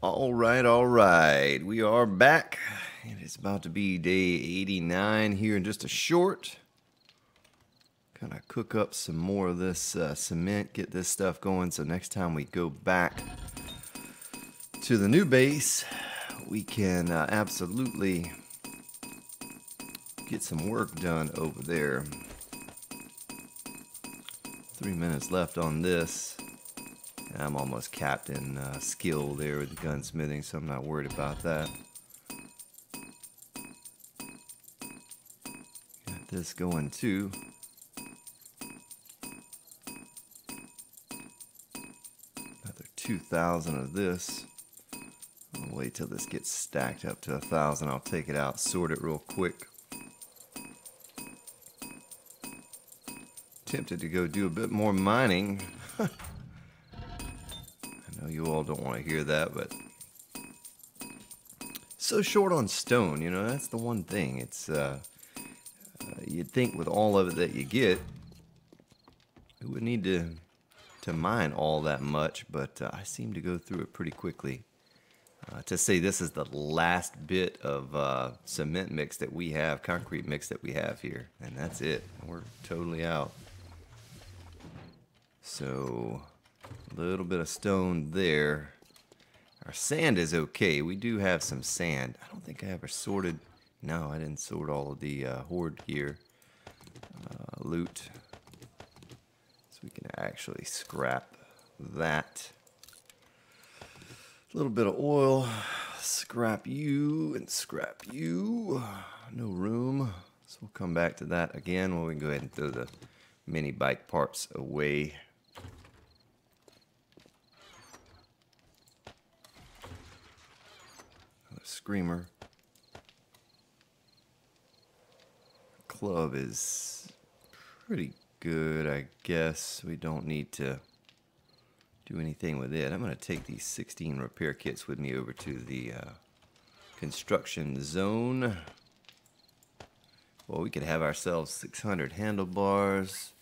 All right. We are back. It is about to be day 89 here in just a short. Kind of cook up some more of this cement, get this stuff going, so next time we go back to the new base, we can absolutely get some work done over there. 3 minutes left on this. I'm almost capped in skill there with the gunsmithing, so I'm not worried about that. Got this going too. Another 2,000 of this. I'll wait till this gets stacked up to 1,000. I'll take it out, sort it real quick. Tempted to go do a bit more mining. I know you all don't want to hear that, but so short on stone, you know, that's the one thing. It's you'd think with all of it that you get, we would need to mine all that much, but I seem to go through it pretty quickly. To say this is the last bit of cement mix that we have, concrete mix that we have here, and that's it. We're totally out. So a little bit of stone there. Our sand is okay. We do have some sand. I don't think I ever sorted. No, I didn't sort all of the horde gear loot. So we can actually scrap that. A little bit of oil. Scrap you and scrap you. No room. So we'll come back to that again when we can go ahead and throw the mini bike parts away. Screamer. Club is pretty good, I guess. We don't need to do anything with it. I'm going to take these 16 repair kits with me over to the construction zone. Well, we could have ourselves 600 handlebars.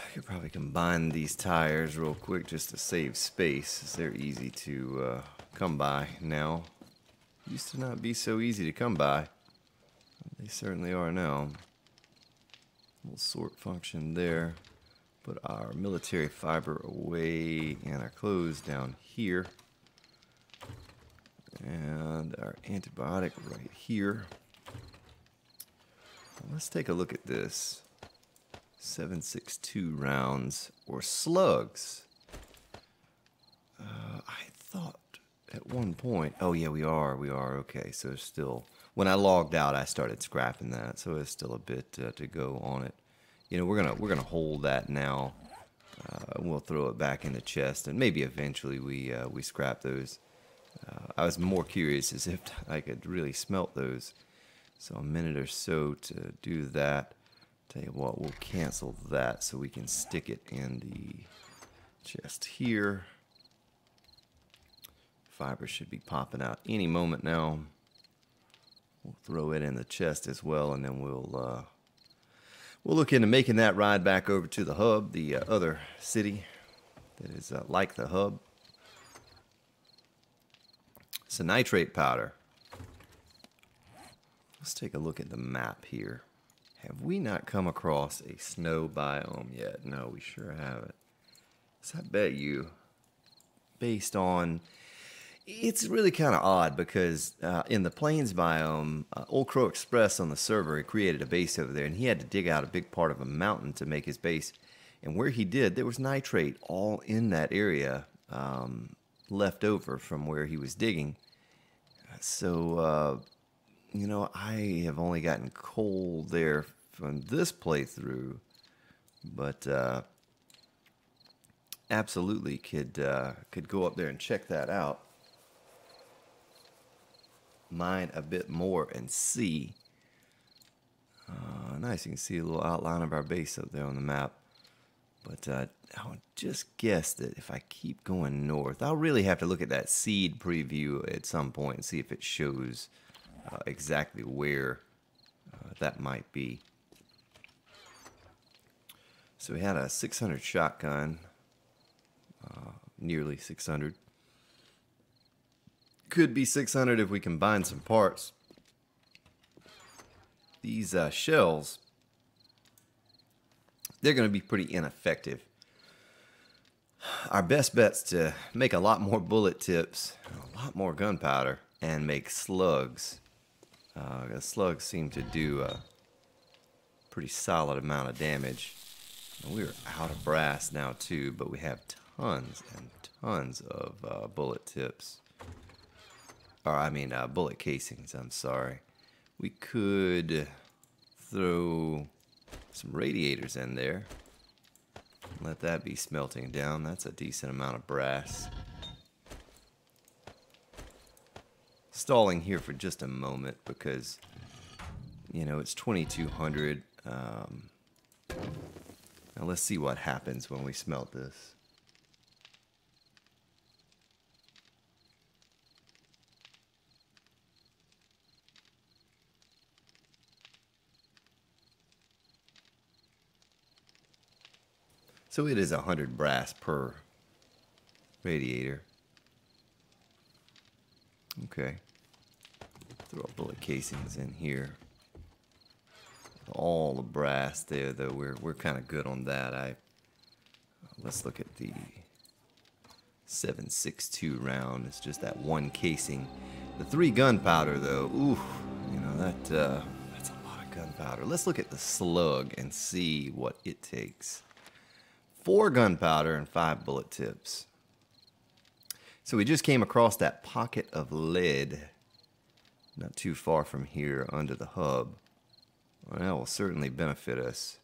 I could probably combine these tires real quick just to save space, as they're easy to come by now. Used to not be so easy to come by. They certainly are now. Little sort function there. Put our military fiber away and our clothes down here. And our antibiotic right here. Let's take a look at this. 7.62 rounds or slugs. I thought at one point, oh yeah, we are okay. So still, when I logged out, I started scrapping that, so there's still a bit to go on it. You know, we're gonna hold that now. We'll throw it back in the chest, and maybe eventually we scrap those. I was more curious as if I could really smelt those. So a minute or so to do that. Tell you what, we'll cancel that so we can stick it in the chest here. Fiber should be popping out any moment now. We'll throw it in the chest as well, and then we'll look into making that ride back over to the hub, the other city that is like the hub. It's a nitrate powder. Let's take a look at the map here. Have we not come across a snow biome yet? No, we sure haven't. So I bet you, based on, it's really kind of odd because in the plains biome, Old Crow Express on the server had created a base over there, and he had to dig out a big part of a mountain to make his base. And where he did, there was nitrate all in that area left over from where he was digging. So, you know, I have only gotten coal there from this playthrough, but absolutely could go up there and check that out, mine a bit more and see. Nice, you can see a little outline of our base up there on the map. But I would just guess that if I keep going north, I'll really have to look at that seed preview at some point and see if it shows exactly where that might be. So we had a 600 shotgun. nearly 600. Could be 600 if we combine some parts. These shells, they're going to be pretty ineffective. Our best bet's to make a lot more bullet tips, a lot more gunpowder, and make slugs. The slugs seem to do a pretty solid amount of damage. We're out of brass now too, but we have tons and tons of bullet tips. Or I mean bullet casings, I'm sorry. We could throw some radiators in there. Let that be smelting down. That's a decent amount of brass. Stalling here for just a moment because, you know, it's 2200. Now let's see what happens when we smelt this. So it is 100 brass per radiator. Okay. Throw bullet casings in here. All the brass there, though, we're kind of good on that. Let's look at the 7.62 round. It's just that one casing. The 3 gunpowder, though, ooh, you know that's a lot of gunpowder. Let's look at the slug and see what it takes. 4 gunpowder and 5 bullet tips. So we just came across that pocket of lead, not too far from here, under the hub. Well, that will certainly benefit us.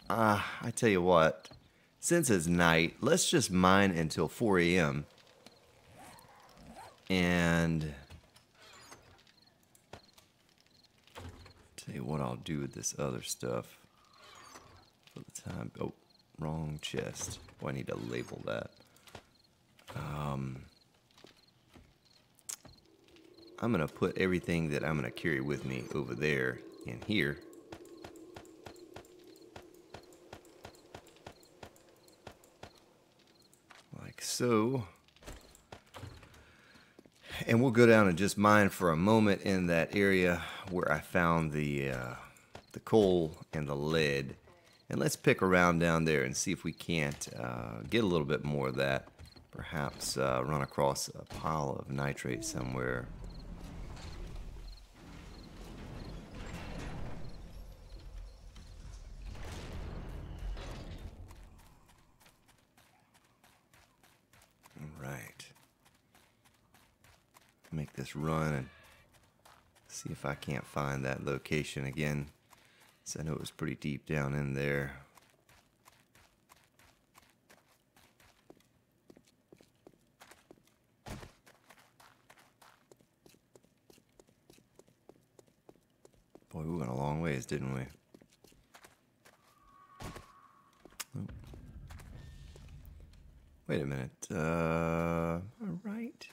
I tell you what, since it's night, let's just mine until 4 a.m. And tell you what I'll do with this other stuff for the time. Oh, wrong chest. Oh, I need to label that. I'm going to put everything that I'm going to carry with me over there in here. Like so. And we'll go down and just mine for a moment in that area where I found the coal and the lead. And let's pick around down there and see if we can't get a little bit more of that. Perhaps run across a pile of nitrate somewhere. All right. Make this run and see if I can't find that location again. So I know it was pretty deep down in there. Boy, we went a long ways, didn't we? Oh. Wait a minute. All right.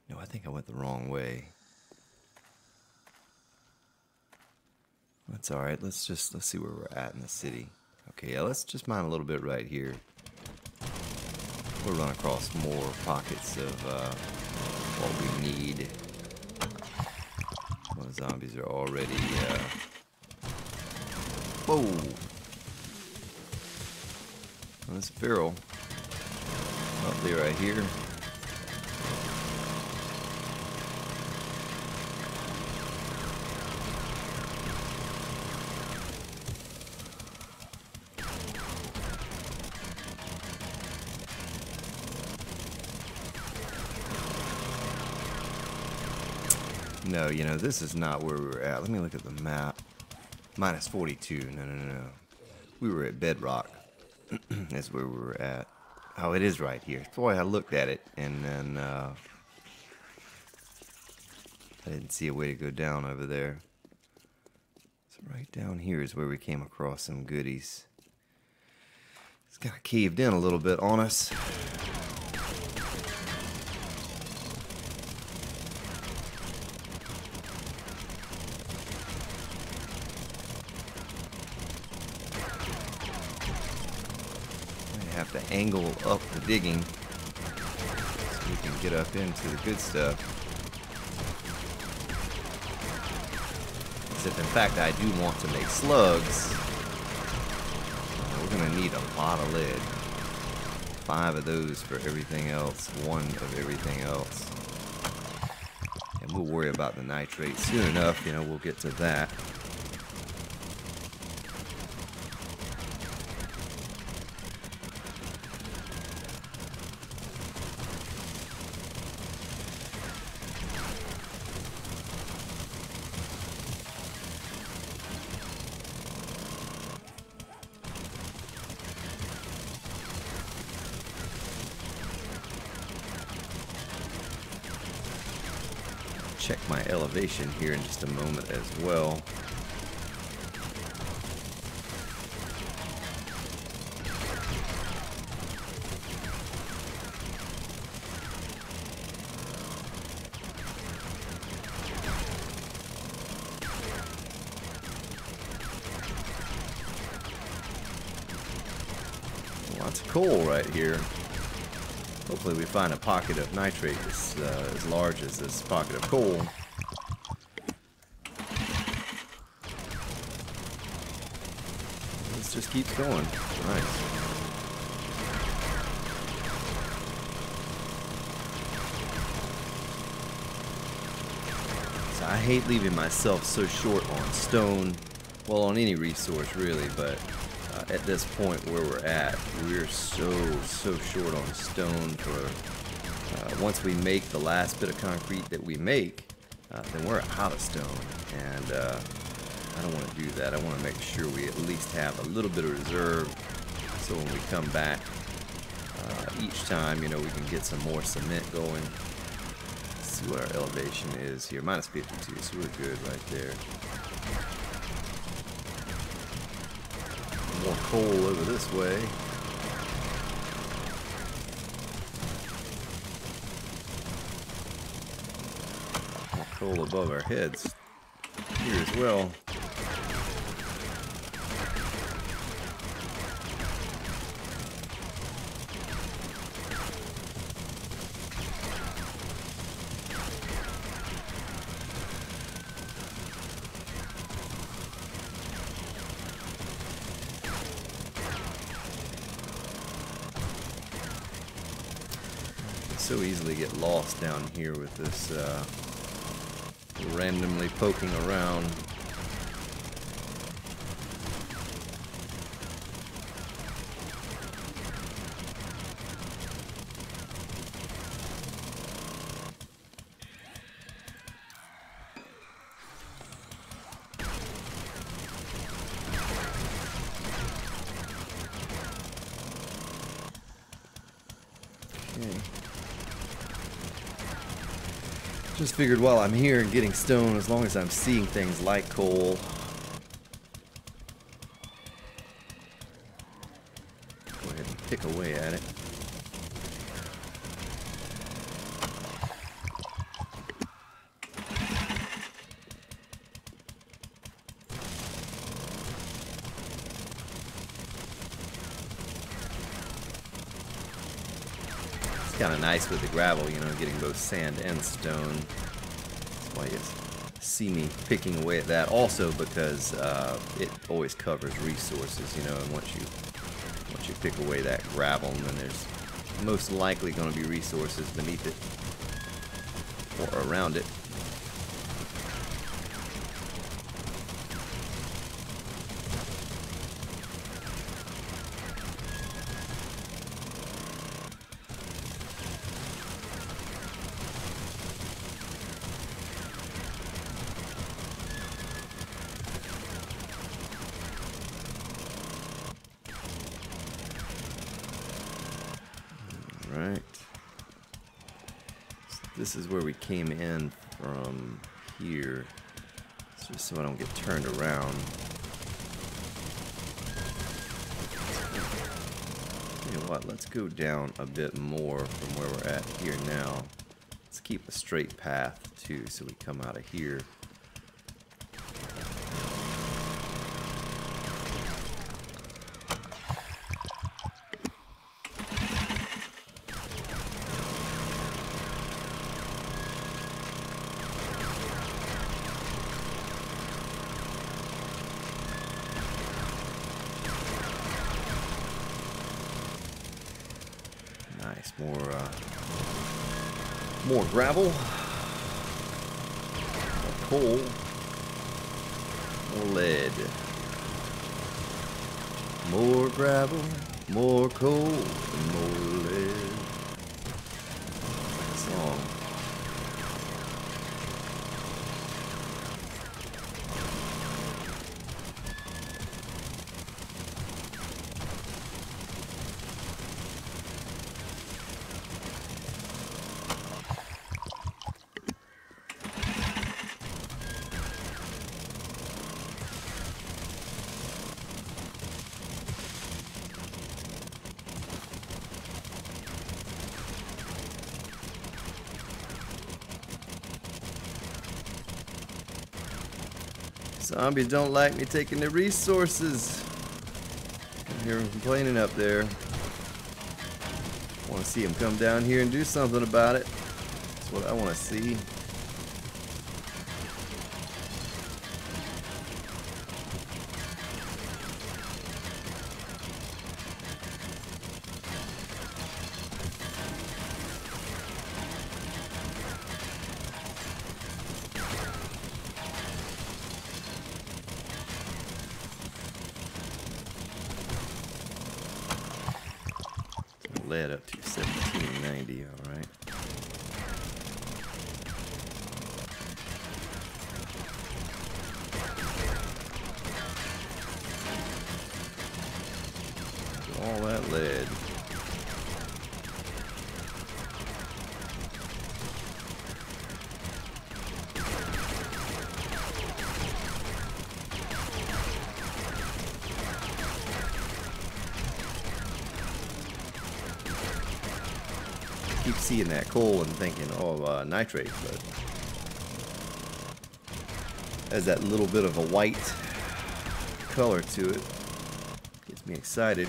No, I think I went the wrong way. That's all right. Let's see where we're at in the city. Okay, yeah, let's just mine a little bit right here. We'll run across more pockets of what we need. Well, the zombies are already. Whoa! Well, this feral up there, right here. No, you know, this is not where we were at. Let me look at the map. Minus 42. No. We were at Bedrock. That's where we were at. Oh, it is right here. Boy, I looked at it, and then I didn't see a way to go down over there. So right down here is where we came across some goodies. It's kind of caved in a little bit on us. have to angle up the digging so we can get up into the good stuff. Except in fact I do want to make slugs. We're gonna need a lot of lead. 5 of those for everything else, 1 of everything else. And we'll worry about the nitrate soon enough, you know, we'll get to that. Check my elevation here in just a moment as well. Lots of coal right here. Hopefully we find a pocket of nitrate as large as this pocket of coal. This just keeps going. Nice. So I hate leaving myself so short on stone. Well, on any resource really, but at this point where we're at, we're so short on stone for once we make the last bit of concrete that we make, then we're out of stone, and I don't want to do that. I want to make sure we at least have a little bit of reserve, so when we come back each time, you know, we can get some more cement going. Let's see what our elevation is here. Minus 52, so we're good right there. More coal over this way. More coal above our heads here as well. So easily get lost down here with this randomly poking around. Okay. Just figured while I'm here and getting stone, as long as I'm seeing things like coal, go ahead and pick away at it. It's kind of nice with the gravel, you know, getting both sand and stone. That's why you see me picking away at that. Also because it always covers resources, you know, and once you pick away that gravel, then there's most likely going to be resources beneath it or around it. Right. So this is where we came in from here. It's just so I don't get turned around. You know what? Let's go down a bit more from where we're at here now. Let's keep a straight path too, so we come out of here. Nice, more gravel, more coal, more lead, more gravel, more coal, and more lead. Like a song. Zombies don't like me taking their resources. I hear them complaining up there. Want to see them come down here and do something about it. That's what I want to see. Lead up to 1790, alright. All that lead. Keep seeing that coal and thinking, oh, nitrate, but has that little bit of a white color to it. Gets me excited.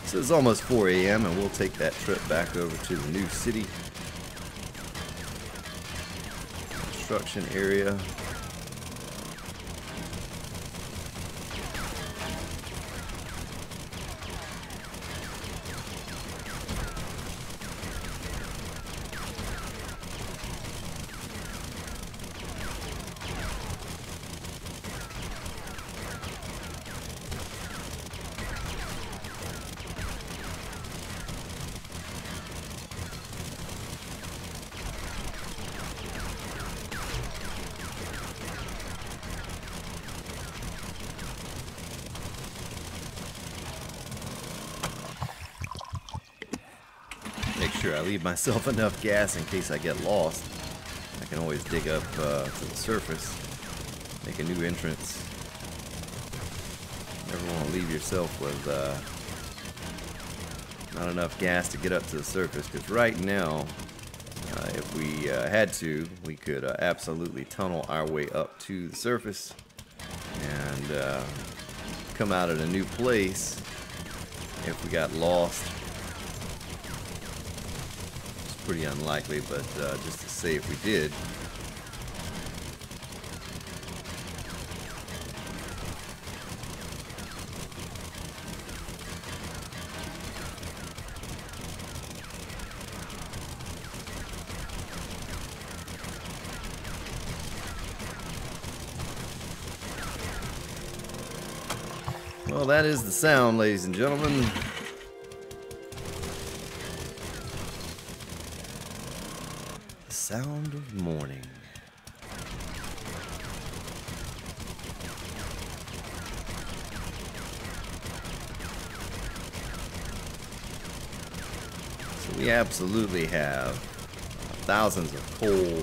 So it's almost 4 a.m. and we'll take that trip back over to the new city construction area. Make sure I leave myself enough gas in case I get lost. I can always dig up to the surface, make a new entrance. Never want to leave yourself with not enough gas to get up to the surface, because right now, if we had to, we could absolutely tunnel our way up to the surface and come out at a new place if we got lost. Pretty unlikely, but just to say if we did. Well, that is the sound, ladies and gentlemen. Sound of morning. So we absolutely have thousands of coal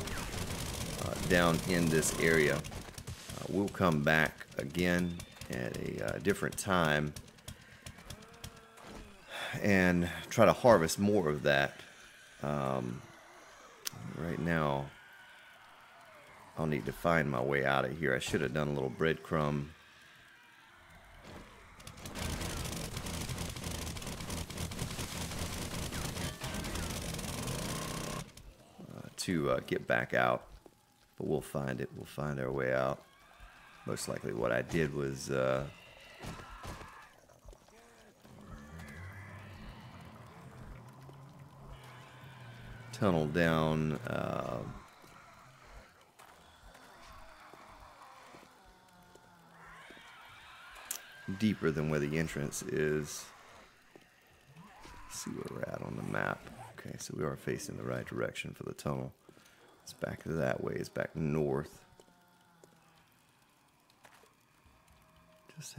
down in this area. We'll come back again at a different time and try to harvest more of that. Right now, I'll need to find my way out of here. I should have done a little breadcrumb to get back out, but we'll find it. We'll find our way out. Most likely what I did was tunnel down deeper than where the entrance is. Let's see where we're at on the map. Okay, so we are facing the right direction for the tunnel. It's back that way. It's back north. Just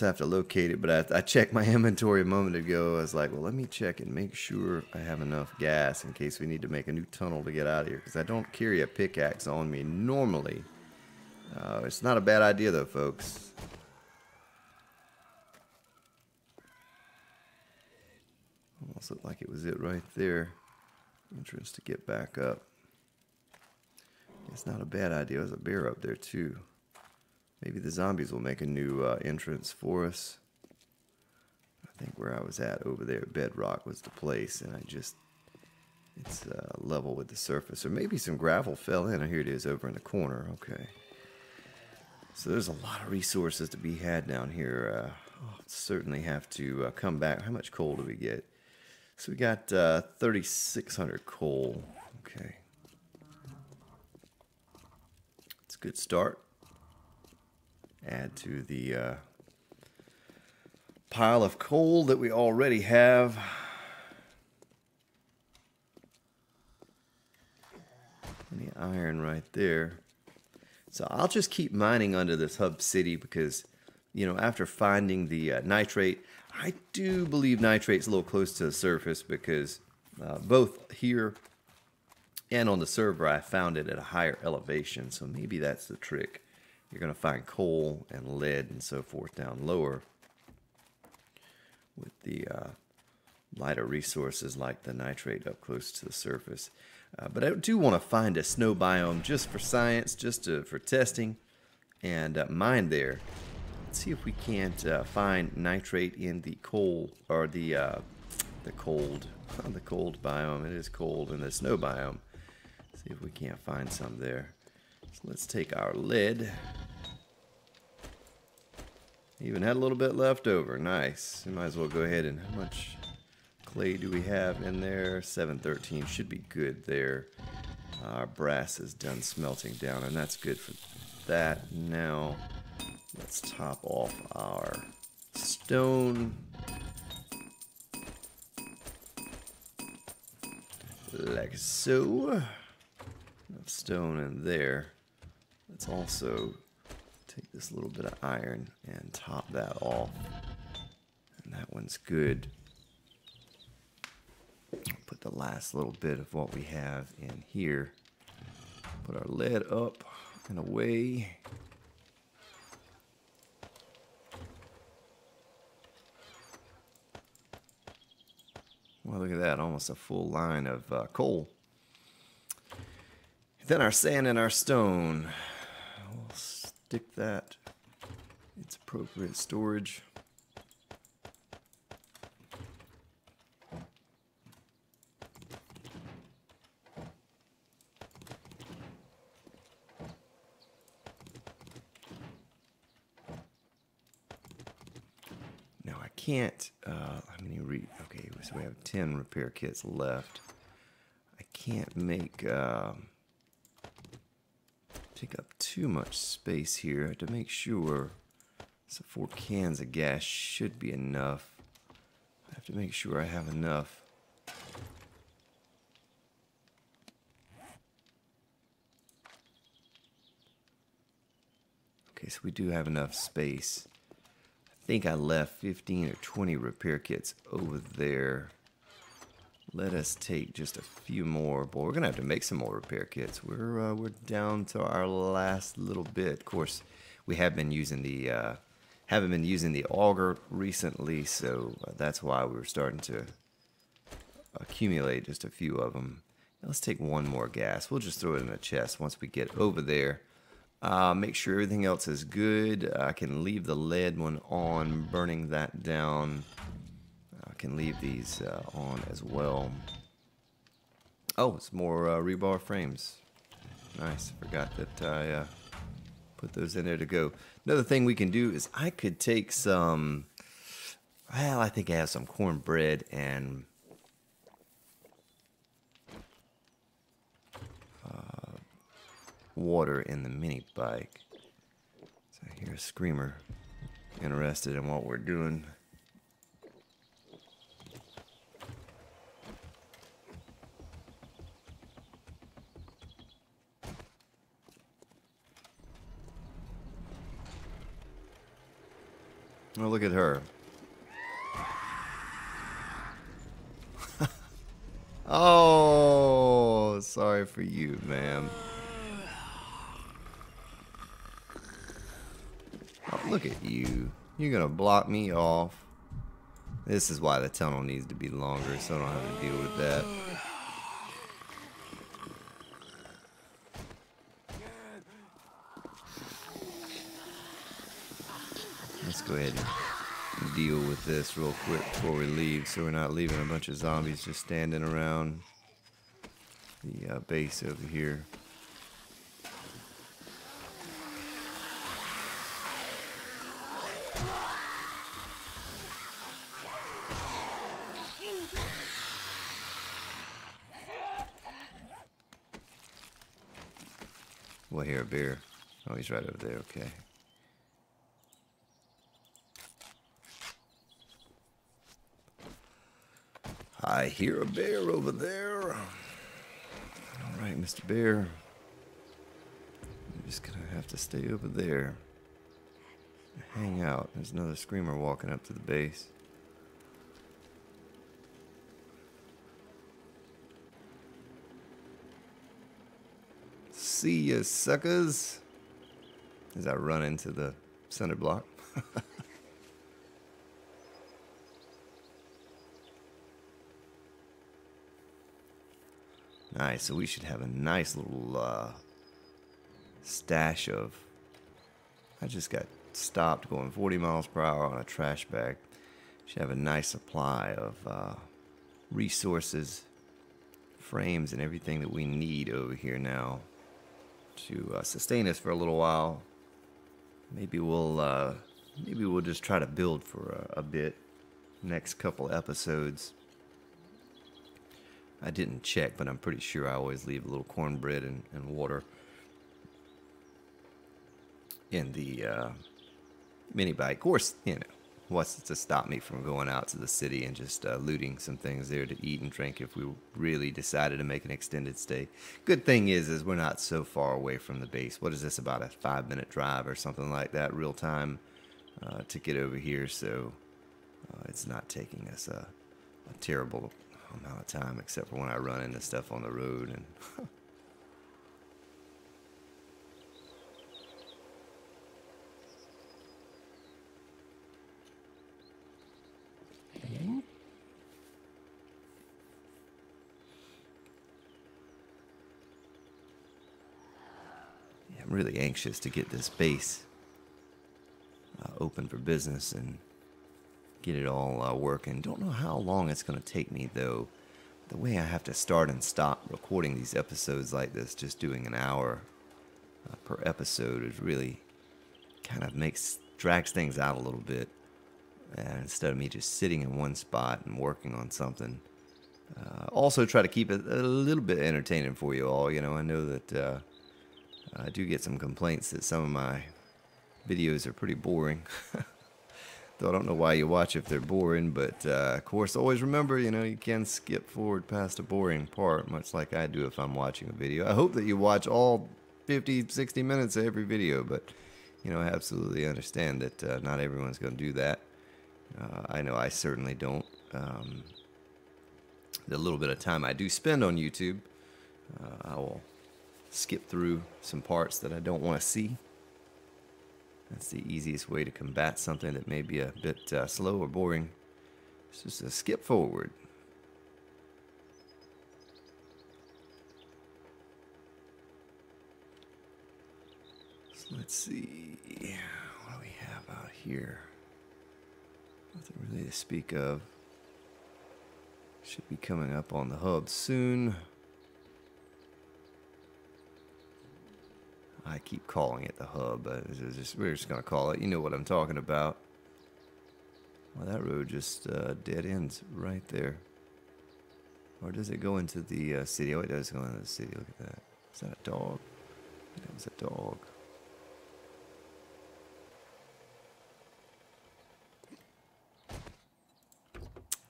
have to locate it. But I checked my inventory a moment ago. I was like, well, let me check and make sure I have enough gas in case we need to make a new tunnel to get out of here. Because I don't carry a pickaxe on me normally. It's not a bad idea though, folks. Almost looked like it was it right there. Entrance to get back up. It's not a bad idea. There's a bear up there too. Maybe the zombies will make a new entrance for us. I think where I was at over there, bedrock was the place, and it's level with the surface. Or maybe some gravel fell in. Oh, here it is over in the corner. Okay. So there's a lot of resources to be had down here. I'll certainly have to come back. How much coal do we get? So we got 3,600 coal. Okay. It's a good start. Add to the pile of coal that we already have. And the iron right there. So I'll just keep mining under this hub city because, you know, after finding the nitrate, I do believe nitrate's a little close to the surface because both here and on the server I found it at a higher elevation. So maybe that's the trick. You're going to find coal and lead and so forth down lower with the lighter resources like the nitrate up close to the surface. But I do want to find a snow biome just for science, for testing, and mine there. Let's see if we can't find nitrate in the coal or the cold biome. It is cold in the snow biome. See if we can't find some there. So let's take our lead. Even had a little bit left over. Nice. We might as well go ahead and how much clay do we have in there? 713 should be good there. Our brass is done smelting down, and that's good for that. Now let's top off our stone. Like so. Enough stone in there. Let's also take this little bit of iron and top that off. And that one's good. Put the last little bit of what we have in here. Put our lead up and away. Well, look at that. Almost a full line of coal. Then our sand and our stone. We'll stick that in its appropriate storage. Now I can't, okay, so we have 10 repair kits left. I can't make, take up too much space here to make sure. So 4 cans of gas should be enough. I have to make sure I have enough. Okay, so we do have enough space. I think I left 15 or 20 repair kits over there. Let us take just a few more. Boy, we're gonna have to make some more repair kits. We're down to our last little bit. Of course, we have been using the haven't been using the auger recently, so that's why we're starting to accumulate just a few of them. Now let's take one more gas. We'll just throw it in a chest once we get over there. Make sure everything else is good. I can leave the lead one on, burning that down. I can leave these on as well. Oh, it's more rebar frames. Nice. Forgot that I put those in there to go. Another thing we can do is I could take some, well, I think I have some cornbread and water in the mini bike. So I hear a screamer interested in what we're doing. Oh, look at her. Oh, sorry for you, ma'am. Oh, look at you. You're gonna block me off. This is why the tunnel needs to be longer, so I don't have to deal with that. Let's go ahead and deal with this real quick before we leave, so we're not leaving a bunch of zombies just standing around the base over here. We'll hear a bear. Oh, he's right over there. Okay. I hear a bear over there. All right, Mr. Bear. I'm just gonna have to stay over there. Hang out. There's another screamer walking up to the base. See ya, suckers. As I run into the center block. Nice, so we should have a nice little stash of... I just got stopped going 40 miles per hour on a trash bag. Should have a nice supply of resources, frames, and everything that we need over here now to sustain us for a little while. Maybe we'll just try to build for a bit. Next couple episodes. I didn't check, but I'm pretty sure I always leave a little cornbread and water in the mini bike. Of course, you know, what's to stop me from going out to the city and just looting some things there to eat and drink if we really decided to make an extended stay. Good thing is we're not so far away from the base. What is this, about a 5-minute drive or something like that, real time, to get over here, so it's not taking us a terrible amount of time, except for when I run into stuff on the road. And I'm really anxious to get this base open for business and get it all working. Don't know how long it's going to take me, though. The way I have to start and stop recording these episodes like this, just doing an hour per episode, is really kind of drags things out a little bit. And instead of me just sitting in one spot and working on something. Also try to keep it a little bit entertaining for you all. You know, I know that I do get some complaints that some of my videos are pretty boring. Though I don't know why you watch if they're boring, but of course, always remember, you know, you can skip forward past a boring part, much like I do if I'm watching a video. I hope that you watch all 50, 60 minutes of every video, but, you know, I absolutely understand that not everyone's going to do that. I know I certainly don't. The little bit of time I do spend on YouTube, I will skip through some parts that I don't want to see. That's the easiest way to combat something that may be a bit slow or boring. It's just a skip forward. So let's see. What do we have out here? Nothing really to speak of. Should be coming up on the hub soon. I keep calling it the hub, but we're just going to call it. You know what I'm talking about. Well, that road just dead ends right there. Or does it go into the city? Oh, it does go into the city. Look at that. Is that a dog? I think that was a dog.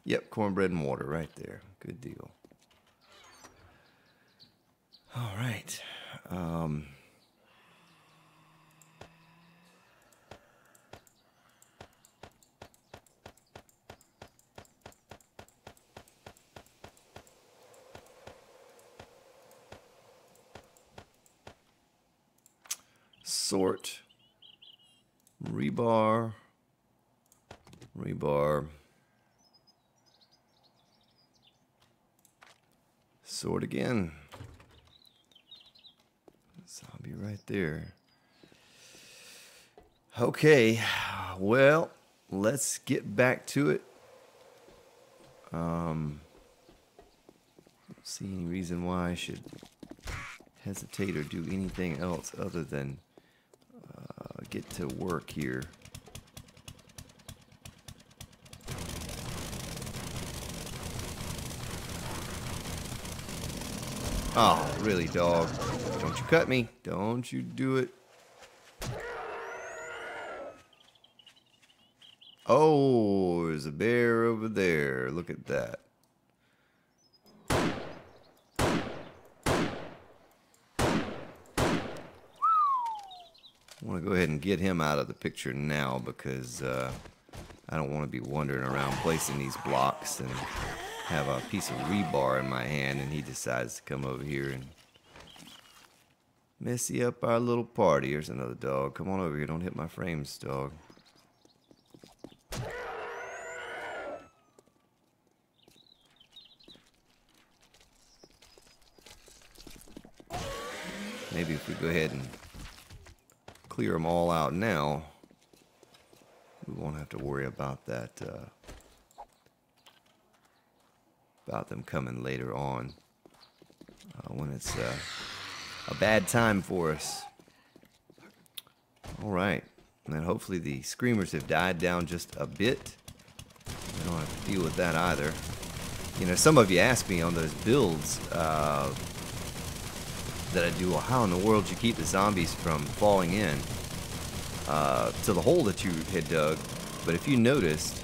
Yep, cornbread and water right there. Good deal. All right. Sort. Rebar. Rebar. Sort again. Zombie right there. Okay, well, let's get back to it. Don't see any reason why I should hesitate or do anything else other than get to work here. Oh, really, dog? Don't you cut me. Don't you do it. Oh, there's a bear over there. Look at that. I want to go ahead and get him out of the picture now because I don't want to be wandering around placing these blocks and have a piece of rebar in my hand and he decides to come over here and messy up our little party. Here's another dog. Come on over here. Don't hit my frames, dog. Maybe if we go ahead and clear them all out now, we won't have to worry about that, about them coming later on when it's a bad time for us. All right, and then hopefully the screamers have died down just a bit. We don't have to deal with that either. You know, some of you asked me on those builds that I do, well, how in the world did you keep the zombies from falling in to the hole that you had dug? But if you noticed,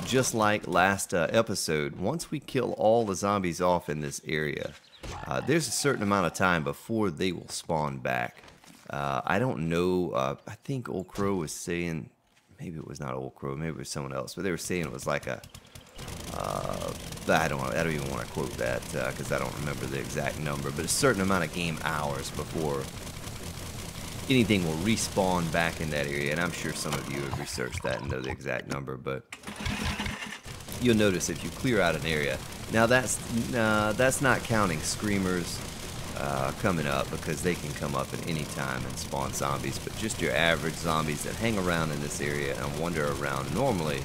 just like last episode, once we kill all the zombies off in this area, there's a certain amount of time before they will spawn back. I don't know, I think Old Crow was saying, maybe it was not Old Crow, maybe it was someone else, but they were saying it was like a, I don't even want to quote that because I don't remember the exact number, but a certain amount of game hours before anything will respawn back in that area. And I'm sure some of you have researched that and know the exact number, but you'll notice if you clear out an area, now that's not counting screamers coming up, because they can come up at any time and spawn zombies, but just your average zombies that hang around in this area and wander around. Normally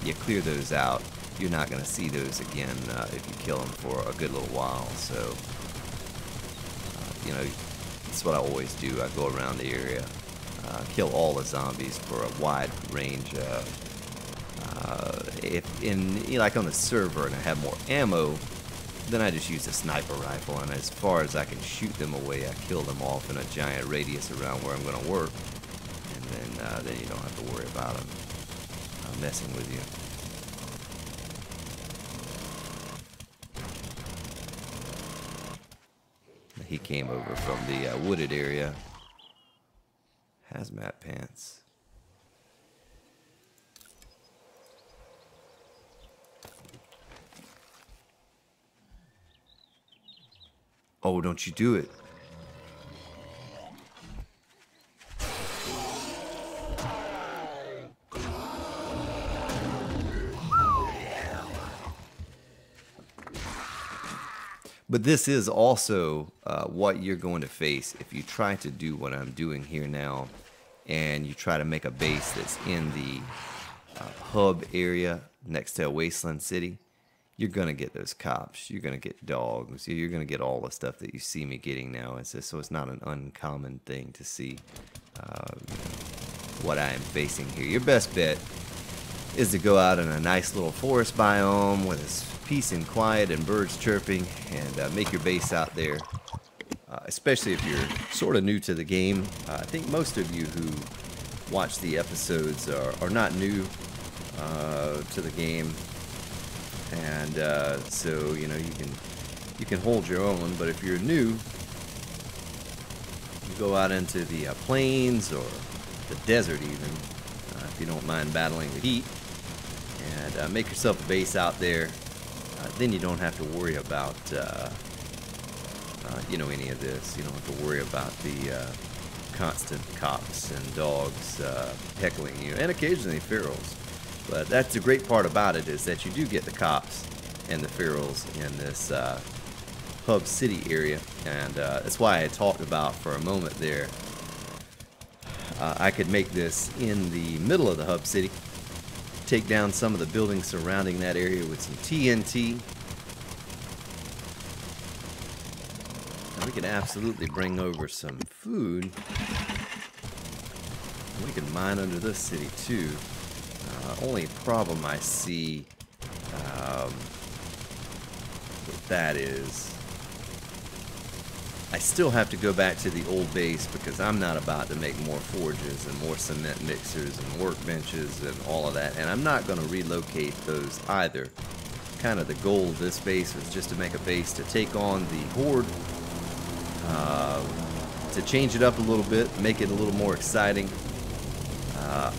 you clear those out. You're not going to see those again if you kill them for a good little while. So, you know, that's what I always do. I go around the area, kill all the zombies for a wide range. Like on the server and I have more ammo, then I just use a sniper rifle, and as far as I can shoot them away, I kill them off in a giant radius around where I'm going to work, and then you don't have to worry about them messing with you. He came over from the wooded area. Hazmat pants. Oh, don't you do it. But this is also what you're going to face if you try to do what I'm doing here now, and you try to make a base that's in the hub area next to Wasteland City. you're gonna get those cops. You're gonna get dogs. You're gonna get all the stuff that you see me getting now. So it's not an uncommon thing to see what I am facing here. Your best bet is to go out in a nice little forest biome with its peace and quiet and birds chirping, and make your base out there. Especially if you're sort of new to the game. I think most of you who watch the episodes are not new to the game, and so you know you can hold your own. But if you're new, you go out into the plains or the desert even, if you don't mind battling the heat, and make yourself a base out there. Then you don't have to worry about you know, any of this. You don't have to worry about the constant cops and dogs heckling you, and occasionally ferals. But that's the great part about it, is that you do get the cops and the ferals in this hub city area, and that's why I talked about for a moment there. I could make this in the middle of the hub city, take down some of the buildings surrounding that area with some TNT. We can absolutely bring over some food. We can mine under this city too. Only problem I see with that is I still have to go back to the old base, because I'm not about to make more forges and more cement mixers and workbenches and all of that, and I'm not going to relocate those either. Kind of the goal of this base was just to make a base to take on the horde, to change it up a little bit, make it a little more exciting.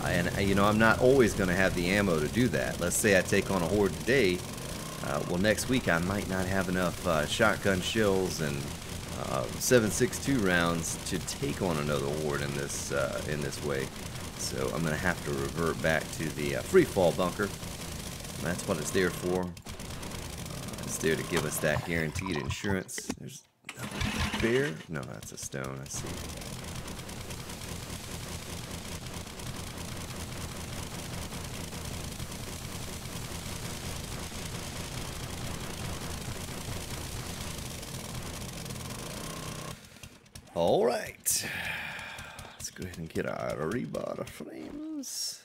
And you know, I'm not always going to have the ammo to do that. Let's say I take on a horde today. Well, next week I might not have enough shotgun shells and 7.62 rounds to take on another horde in this way. So I'm going to have to revert back to the free fall bunker. And that's what it's there for. It's there to give us that guaranteed insurance. There's nothing there. No, that's a stone. I see. All right, let's go ahead and get our rebar frames.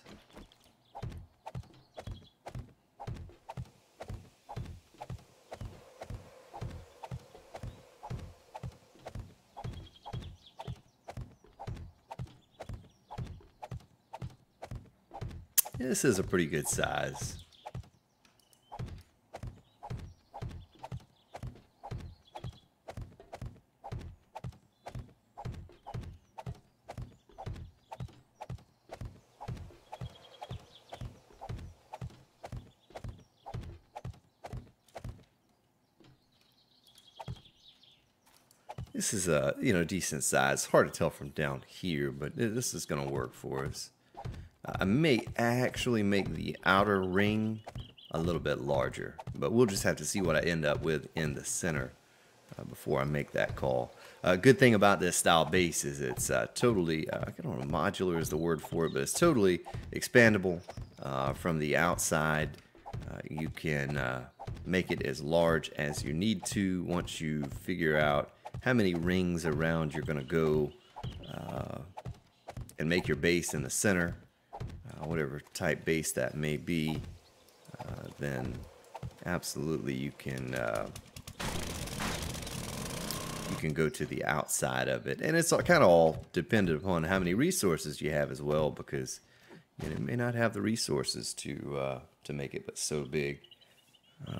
This is a pretty good size. This is a, you know, decent size. Hard to tell from down here, but this is going to work for us. I may actually make the outer ring a little bit larger, but we'll just have to see what I end up with in the center before I make that call. Good thing about this style base is it's totally, I don't know, modular is the word for it, but it's totally expandable from the outside. You can make it as large as you need to once you figure out how many rings around you're going to go and make your base in the center. Whatever type base that may be, then absolutely you can go to the outside of it, and it's kind of all dependent upon how many resources you have as well, because you may not have the resources to make it but so big.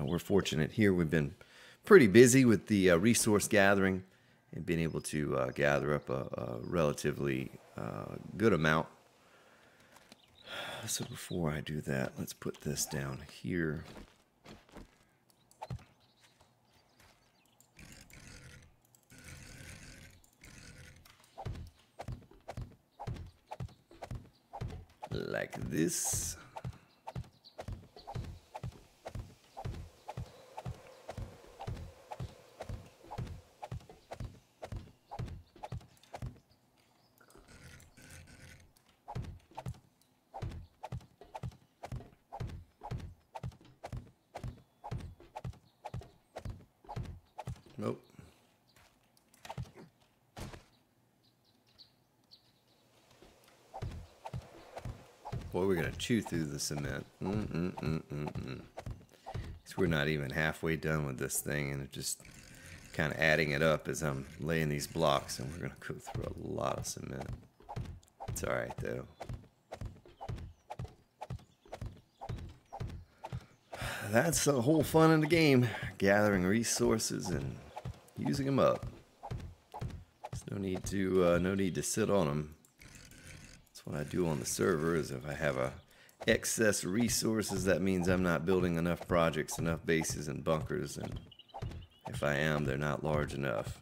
We're fortunate here. We've been pretty busy with the resource gathering and being able to gather up a relatively good amount. So before I do that, let's put this down here. Like this. Nope. Boy, we're gonna chew through the cement. So we're not even halfway done with this thing, and it's just kind of adding it up as I'm laying these blocks, and we're gonna go through a lot of cement. It's all right though. That's the whole fun in the game: gathering resources and using them up. There's no need to sit on them. That's what I do on the server. Is if I have a excess resources, that means I'm not building enough projects, enough bases and bunkers, and if I am, they're not large enough.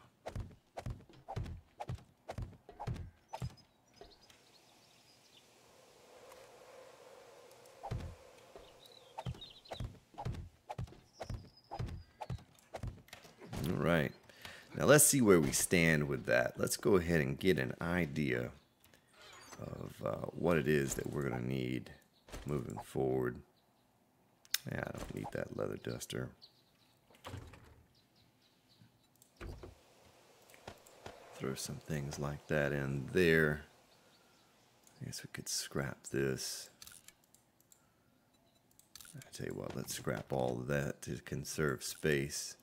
All right. Now let's see where we stand with that. Let's go ahead and get an idea of what it is that we're going to need moving forward. Yeah, I don't need that leather duster. Throw some things like that in there. I guess we could scrap this. I tell you what, let's scrap all of that to conserve space.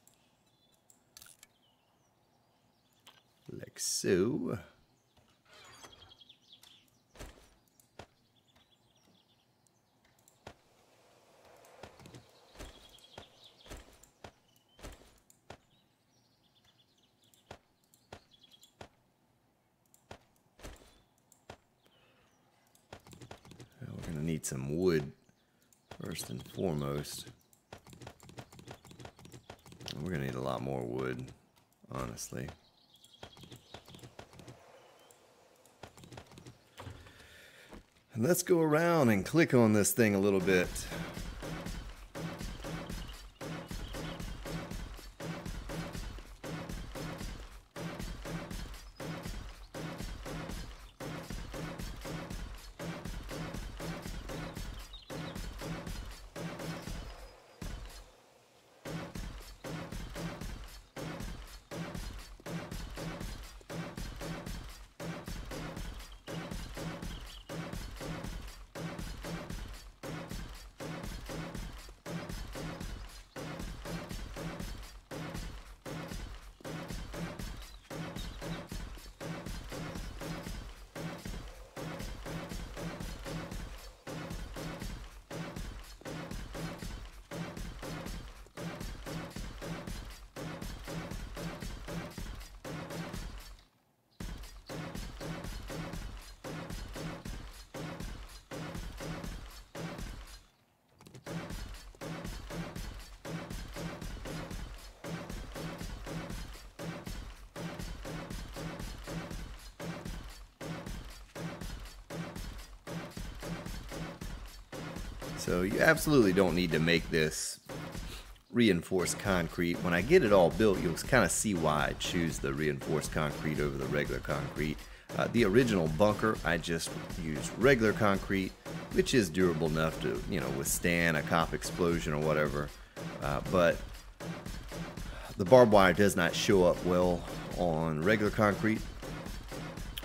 Like so. We're going to need some wood first and foremost. We're going to need a lot more wood, honestly. And let's go around and click on this thing a little bit. So you absolutely don't need to make this reinforced concrete. When I get it all built, you'll kind of see why I choose the reinforced concrete over the regular concrete. The original bunker, I just used regular concrete, which is durable enough to, withstand a cop explosion or whatever. But the barbed wire does not show up well on regular concrete,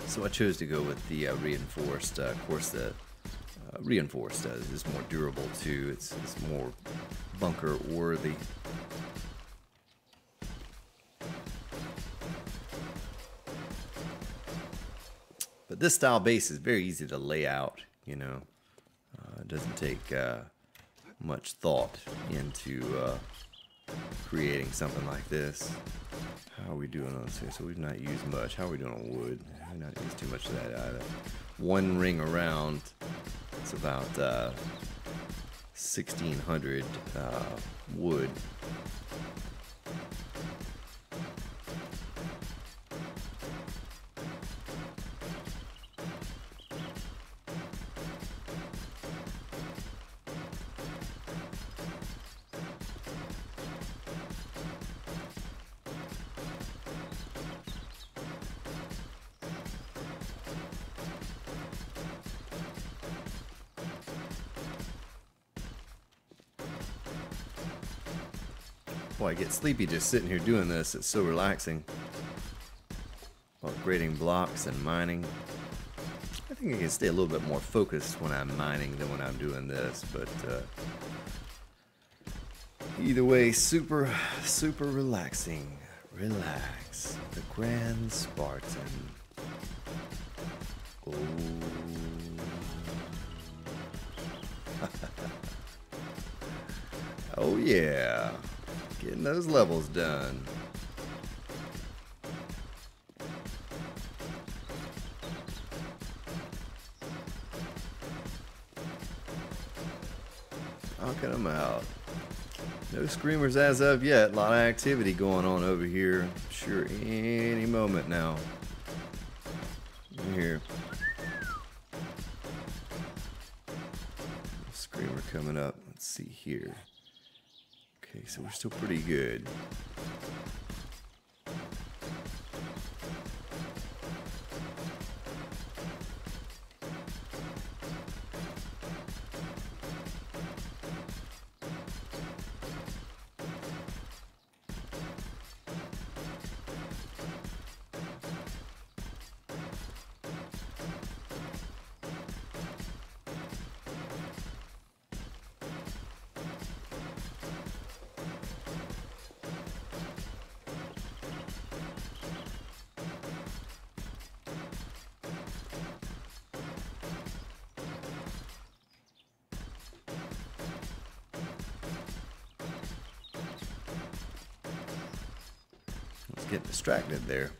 so I chose to go with the reinforced. Of course, the reinforced is more durable too. It's more bunker worthy. But this style base is very easy to lay out. It doesn't take much thought into creating something like this. How are we doing on this here? So we've not used much. How are we doing on wood? We've not used too much of that either. One ring around. It's about 1,600 wood. Boy, I get sleepy just sitting here doing this. It's so relaxing. Upgrading blocks and mining. I think I can stay a little bit more focused when I'm mining than when I'm doing this, but either way, super relaxing. Relax. The Grand Spartan. Oh. Oh yeah. Getting those levels done. Knocking them out. No screamers as of yet. A lot of activity going on over here. Sure, any moment now. Here. Screamer coming up. Let's see here. Okay, so we're still pretty good. Get distracted there.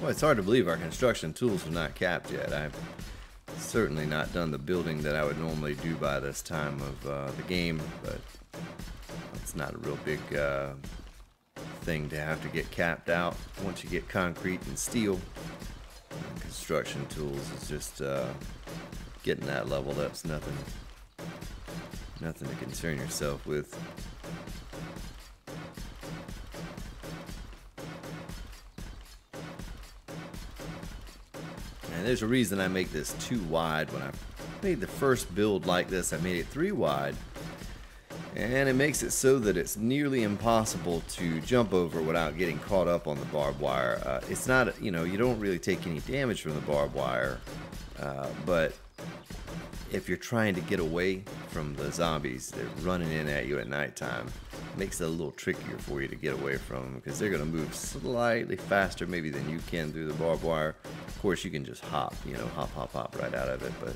Well, it's hard to believe our construction tools are not capped yet. I've certainly not done the building that I would normally do by this time of the game, but it's not a real big thing to have to get capped out. Once you get concrete and steel, construction tools is just getting that leveled up's nothing to concern yourself with. And there's a reason I make this 2 wide. When I made the first build like this, I made it 3 wide. And it makes it so that it's nearly impossible to jump over without getting caught up on the barbed wire. It's not, you know, you don't really take any damage from the barbed wire, but if you're trying to get away from the zombies, they're running in at you at nighttime, it makes it a little trickier for you to get away from them because they're going to move slightly faster maybe than you can through the barbed wire. Of course, you can just hop, you know, hop right out of it, but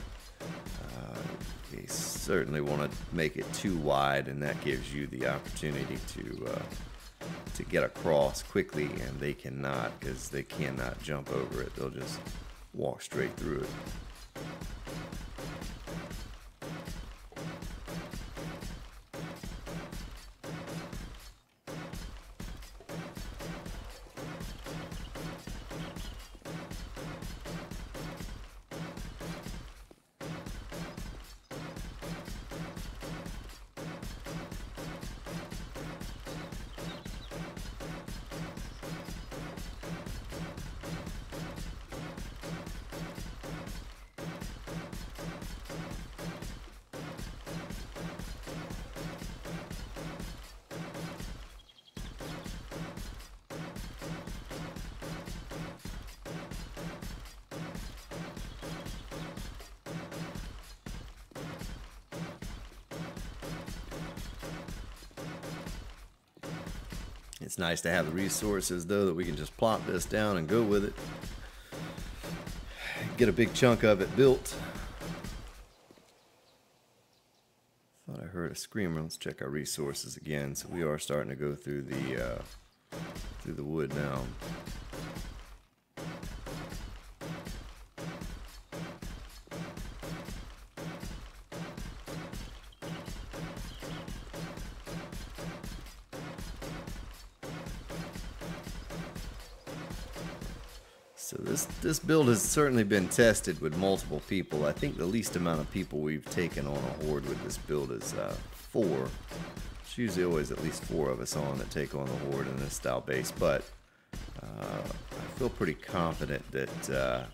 you certainly want to make it 2 wide, and that gives you the opportunity to get across quickly, and they cannot, because they cannot jump over it. They'll just walk straight through it. It's nice to have the resources, though, that we can just plop this down and go with it. Get a big chunk of it built. Thought I heard a screamer. Let's check our resources again. So we are starting to go through the wood now. So this build has certainly been tested with multiple people. I think the least amount of people we've taken on a horde with this build is 4. It's usually always at least 4 of us on that take on the horde in this style base, but I feel pretty confident that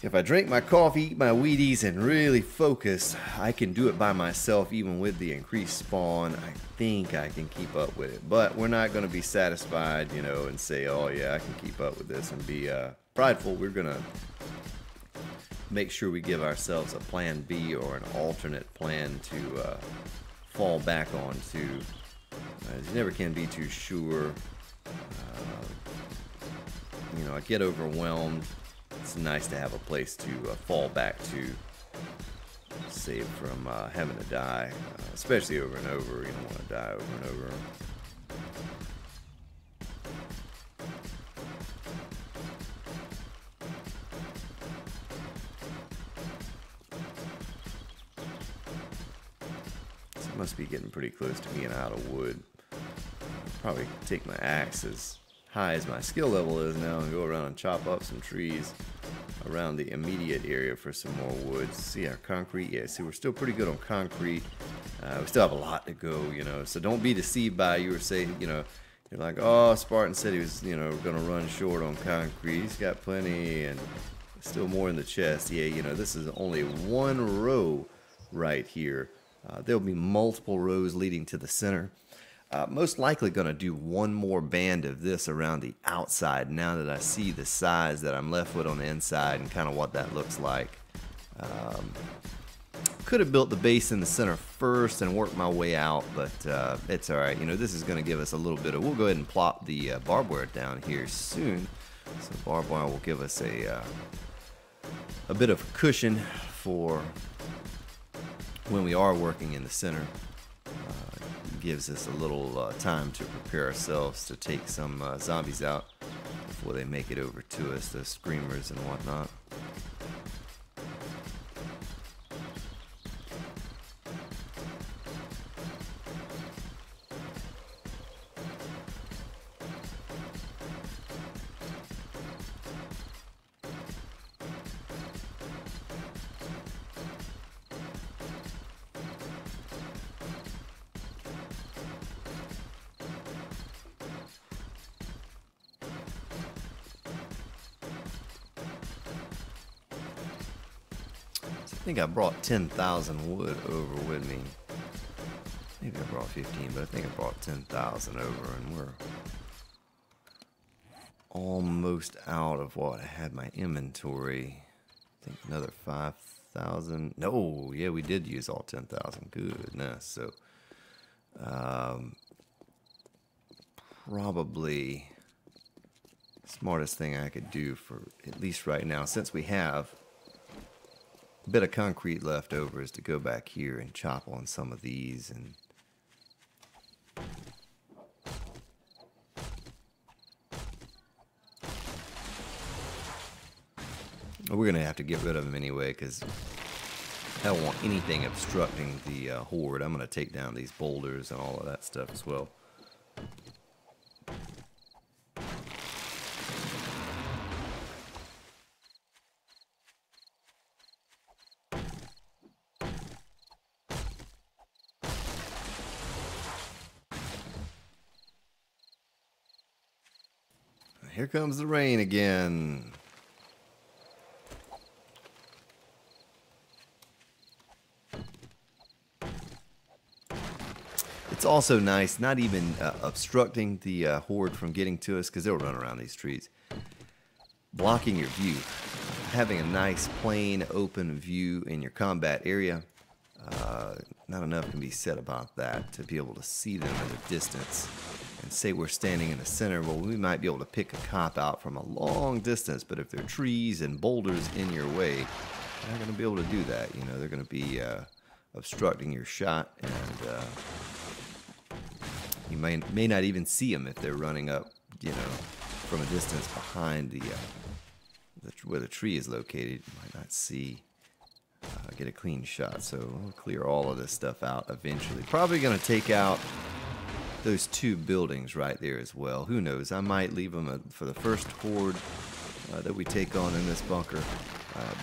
if I drink my coffee, eat my Wheaties, and really focus, I can do it by myself even with the increased spawn. I think I can keep up with it, but we're not going to be satisfied, you know, and say, oh yeah, I can keep up with this and be prideful. We're going to make sure we give ourselves a plan B or an alternate plan to fall back on to. You never can be too sure. You know, I get overwhelmed. It's nice to have a place to fall back to, save from having to die, especially over and over. You don't want to die over and over. So it must be getting pretty close to being out of wood. Probably take my axe as high as my skill level is now and go around and chop up some trees around the immediate area for some more wood. See our concrete? Yeah, see, we're still pretty good on concrete. We still have a lot to go, you know, so don't be deceived by, you were saying, you know, you're like, oh, Spartan said he was, you know, going to run short on concrete. He's got plenty and still more in the chest. Yeah, you know, this is only one row right here. There'll be multiple rows leading to the center. Most likely going to do one more band of this around the outside now that I see the size that I'm left with on the inside and kind of what that looks like. Could have built the base in the center first and worked my way out, but it's alright. You know, this is going to give us a little bit of, we'll go ahead and plop the barbed wire down here soon. So barbed wire will give us a bit of cushion for when we are working in the center. Gives us a little time to prepare ourselves to take some zombies out before they make it over to us, the screamers and whatnot. I think I brought 10,000 wood over with me. Maybe I brought 15, but I think I brought 10,000 over, and we're almost out of what I had my inventory. I think another 5,000. No, yeah, we did use all 10,000. Goodness. So, probably smartest thing I could do for at least right now, since we have a bit of concrete left over, is to go back here and chop on some of these. And we're going to have to get rid of them anyway, because I don't want anything obstructing the horde. I'm going to take down these boulders and all of that stuff as well. Here comes the rain again. It's also nice, not even obstructing the horde from getting to us, because they'll run around these trees. Blocking your view. Having a nice, plain, open view in your combat area. Not enough can be said about that, to be able to see them at a distance. And say we're standing in the center, well, we might be able to pick a cop out from a long distance, but if there are trees and boulders in your way, you're not going to be able to do that. You know, they're going to be obstructing your shot, and you may not even see them if they're running up, you know, from a distance behind where the tree is located. You might not see, get a clean shot. So we'll clear all of this stuff out eventually. Probably going to take out those two buildings right there as well. Who knows? I might leave them for the first horde that we take on in this bunker,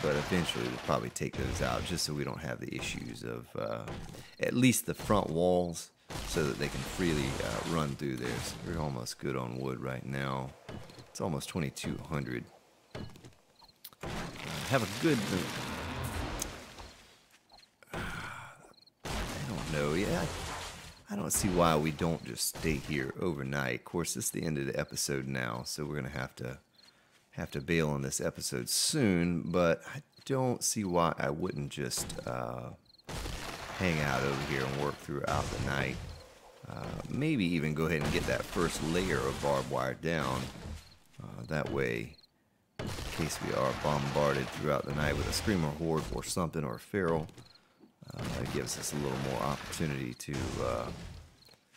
but eventually we'll probably take those out just so we don't have the issues of at least the front walls. so that they can freely run through there. So we're almost good on wood right now. It's almost 2,200. Have a good... I don't know. Yeah, I don't see why we don't just stay here overnight. Of course, this is the end of the episode now, so we're gonna have to bail on this episode soon. But I don't see why I wouldn't just hang out over here and work throughout the night. Maybe even go ahead and get that first layer of barbed wire down. That way, in case we are bombarded throughout the night with a screamer horde or something, or a feral, it gives us a little more opportunity to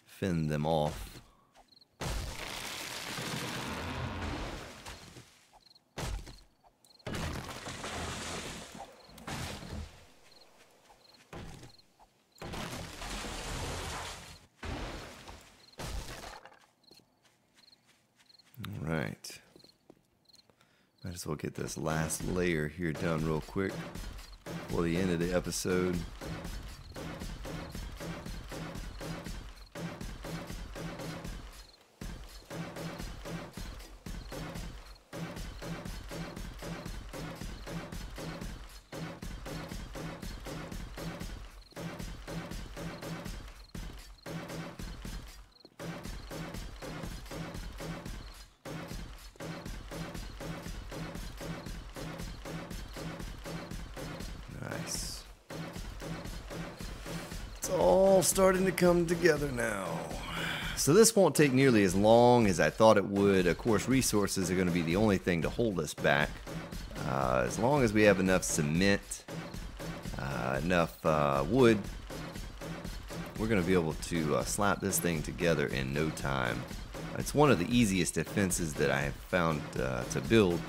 fend them off. Alright. Might as well get this last layer here done real quick before the end of the episode. Nice. It's all starting to come together now. So this won't take nearly as long as I thought it would. Of course, resources are going to be the only thing to hold us back. As long as we have enough cement, enough wood, we're going to be able to slap this thing together in no time. It's one of the easiest defenses that I have found to build.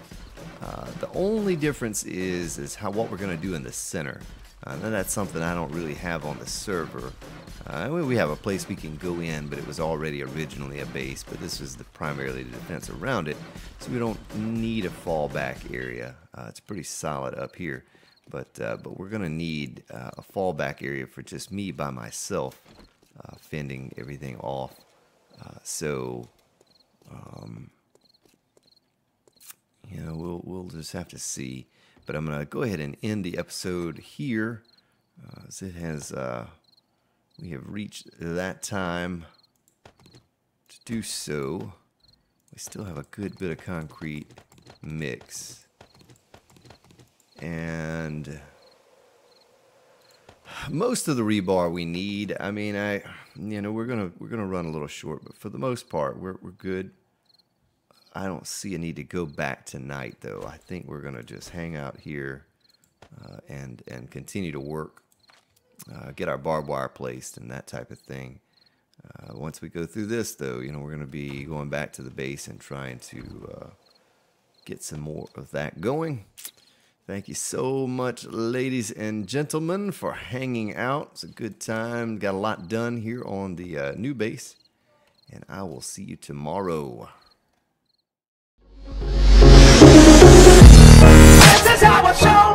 The only difference is what we're going to do in the center. And that's something I don't really have on the server. We have a place we can go in, but it was already originally a base, but this is primarily the defense around it, so we don't need a fallback area. It's pretty solid up here, but we're going to need a fallback area for just me by myself, fending everything off. You know, we'll just have to see. But I'm gonna go ahead and end the episode here, as it has. We have reached that time to do so. We still have a good bit of concrete mix, and most of the rebar we need. I mean, we're gonna run a little short, but for the most part, we're good. I don't see a need to go back tonight, though. I think we're going to just hang out here and continue to work, get our barbed wire placed and that type of thing. Once we go through this, though, we're going to be going back to the base and trying to get some more of that going. Thank you so much, ladies and gentlemen, for hanging out. It's a good time. Got a lot done here on the new base, and I will see you tomorrow. This is how I show